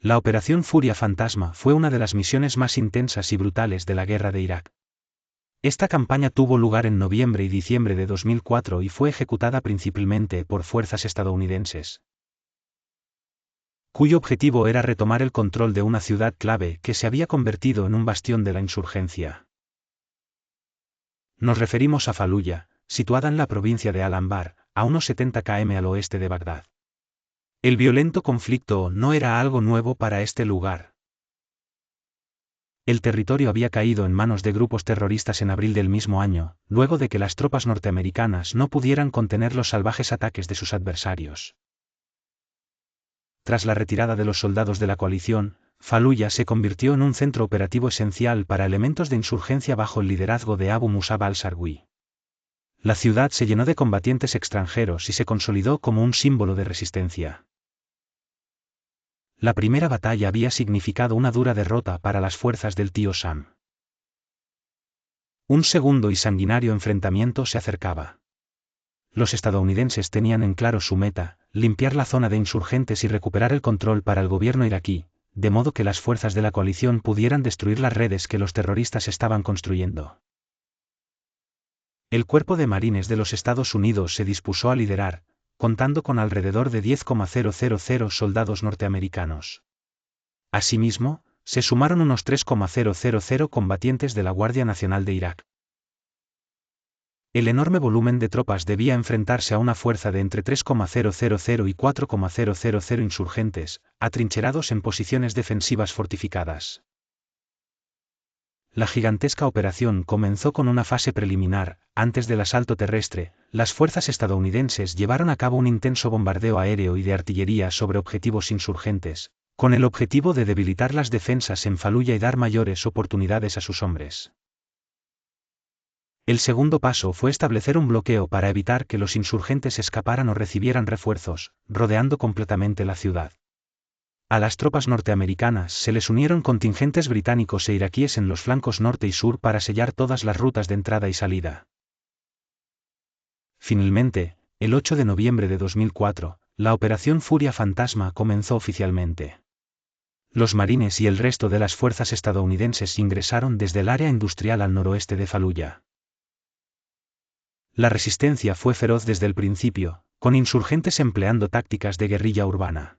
La Operación Furia Fantasma fue una de las misiones más intensas y brutales de la guerra de Irak. Esta campaña tuvo lugar en noviembre y diciembre de 2004 y fue ejecutada principalmente por fuerzas estadounidenses, cuyo objetivo era retomar el control de una ciudad clave que se había convertido en un bastión de la insurgencia. Nos referimos a Faluya, situada en la provincia de Al-Anbar, a unos 70 km al oeste de Bagdad. El violento conflicto no era algo nuevo para este lugar. El territorio había caído en manos de grupos terroristas en abril del mismo año, luego de que las tropas norteamericanas no pudieran contener los salvajes ataques de sus adversarios. Tras la retirada de los soldados de la coalición, Faluya se convirtió en un centro operativo esencial para elementos de insurgencia bajo el liderazgo de Abu Musab al-Sarwi. La ciudad se llenó de combatientes extranjeros y se consolidó como un símbolo de resistencia. La primera batalla había significado una dura derrota para las fuerzas del tío Sam. Un segundo y sanguinario enfrentamiento se acercaba. Los estadounidenses tenían en claro su meta, limpiar la zona de insurgentes y recuperar el control para el gobierno iraquí, de modo que las fuerzas de la coalición pudieran destruir las redes que los terroristas estaban construyendo. El Cuerpo de Marines de los Estados Unidos se dispuso a liderar, contando con alrededor de 10,000 soldados norteamericanos. Asimismo, se sumaron unos 3,000 combatientes de la Guardia Nacional de Irak. El enorme volumen de tropas debía enfrentarse a una fuerza de entre 3,000 y 4,000 insurgentes, atrincherados en posiciones defensivas fortificadas. La gigantesca operación comenzó con una fase preliminar. Antes del asalto terrestre, las fuerzas estadounidenses llevaron a cabo un intenso bombardeo aéreo y de artillería sobre objetivos insurgentes, con el objetivo de debilitar las defensas en Faluya y dar mayores oportunidades a sus hombres. El segundo paso fue establecer un bloqueo para evitar que los insurgentes escaparan o recibieran refuerzos, rodeando completamente la ciudad. A las tropas norteamericanas se les unieron contingentes británicos e iraquíes en los flancos norte y sur para sellar todas las rutas de entrada y salida. Finalmente, el 8 de noviembre de 2004, la Operación Furia Fantasma comenzó oficialmente. Los marines y el resto de las fuerzas estadounidenses ingresaron desde el área industrial al noroeste de Faluya. La resistencia fue feroz desde el principio, con insurgentes empleando tácticas de guerrilla urbana.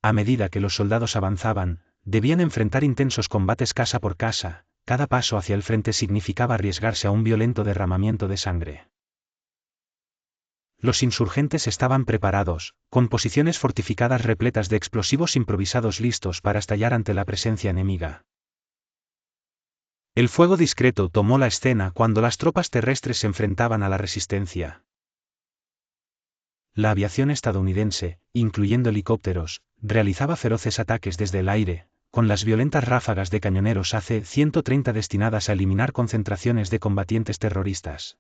A medida que los soldados avanzaban, debían enfrentar intensos combates casa por casa. Cada paso hacia el frente significaba arriesgarse a un violento derramamiento de sangre. Los insurgentes estaban preparados, con posiciones fortificadas repletas de explosivos improvisados listos para estallar ante la presencia enemiga. El fuego discreto tomó la escena cuando las tropas terrestres se enfrentaban a la resistencia. La aviación estadounidense, incluyendo helicópteros, realizaba feroces ataques desde el aire, con las violentas ráfagas de cañoneros AC-130 destinadas a eliminar concentraciones de combatientes terroristas.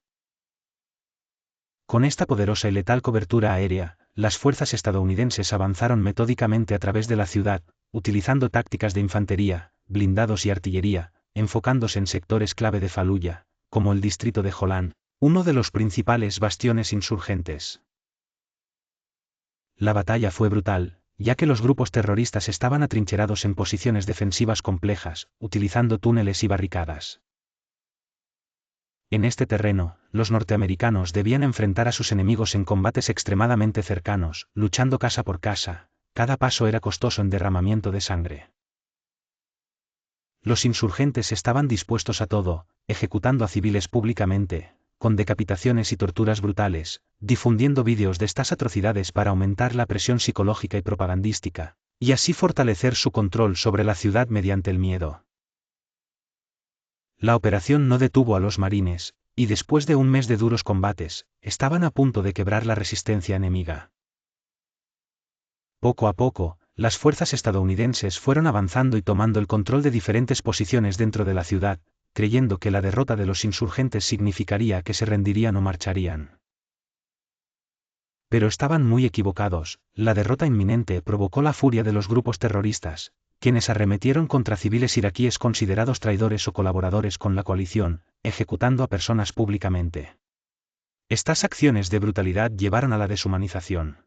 Con esta poderosa y letal cobertura aérea, las fuerzas estadounidenses avanzaron metódicamente a través de la ciudad, utilizando tácticas de infantería, blindados y artillería, enfocándose en sectores clave de Faluya, como el distrito de Jolán, uno de los principales bastiones insurgentes. La batalla fue brutal, ya que los grupos terroristas estaban atrincherados en posiciones defensivas complejas, utilizando túneles y barricadas. En este terreno, los norteamericanos debían enfrentar a sus enemigos en combates extremadamente cercanos, luchando casa por casa. Cada paso era costoso en derramamiento de sangre. Los insurgentes estaban dispuestos a todo, ejecutando a civiles públicamente, con decapitaciones y torturas brutales, difundiendo vídeos de estas atrocidades para aumentar la presión psicológica y propagandística, y así fortalecer su control sobre la ciudad mediante el miedo. La operación no detuvo a los marines, y después de un mes de duros combates, estaban a punto de quebrar la resistencia enemiga. Poco a poco, las fuerzas estadounidenses fueron avanzando y tomando el control de diferentes posiciones dentro de la ciudad, creyendo que la derrota de los insurgentes significaría que se rendirían o marcharían. Pero estaban muy equivocados. La derrota inminente provocó la furia de los grupos terroristas, quienes arremetieron contra civiles iraquíes considerados traidores o colaboradores con la coalición, ejecutando a personas públicamente. Estas acciones de brutalidad llevaron a la deshumanización.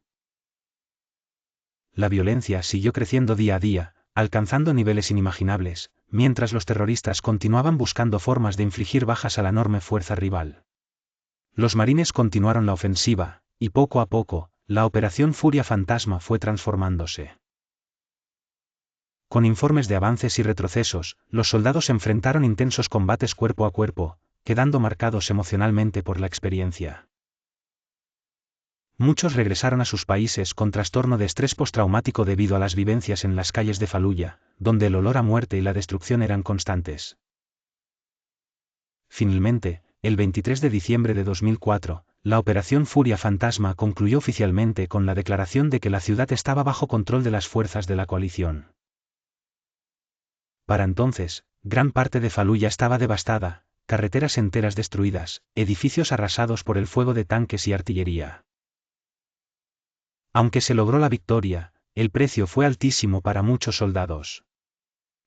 la violencia siguió creciendo día a día, alcanzando niveles inimaginables, mientras los terroristas continuaban buscando formas de infligir bajas a la enorme fuerza rival. Los marines continuaron la ofensiva, y poco a poco, la Operación Furia Fantasma fue transformándose. Con informes de avances y retrocesos, los soldados enfrentaron intensos combates cuerpo a cuerpo, quedando marcados emocionalmente por la experiencia. Muchos regresaron a sus países con trastorno de estrés postraumático debido a las vivencias en las calles de Faluya, donde el olor a muerte y la destrucción eran constantes. Finalmente, el 23 de diciembre de 2004, la Operación Furia Fantasma concluyó oficialmente con la declaración de que la ciudad estaba bajo control de las fuerzas de la coalición. Para entonces, gran parte de Faluya estaba devastada, carreteras enteras destruidas, edificios arrasados por el fuego de tanques y artillería. Aunque se logró la victoria, el precio fue altísimo para muchos soldados.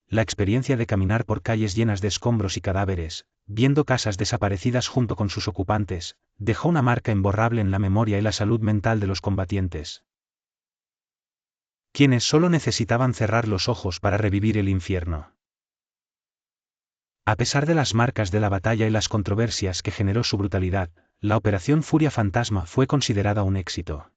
La experiencia de caminar por calles llenas de escombros y cadáveres, viendo casas desaparecidas junto con sus ocupantes, dejó una marca imborrable en la memoria y la salud mental de los combatientes, quienes solo necesitaban cerrar los ojos para revivir el infierno. A pesar de las marcas de la batalla y las controversias que generó su brutalidad, la Operación Furia Fantasma fue considerada un éxito.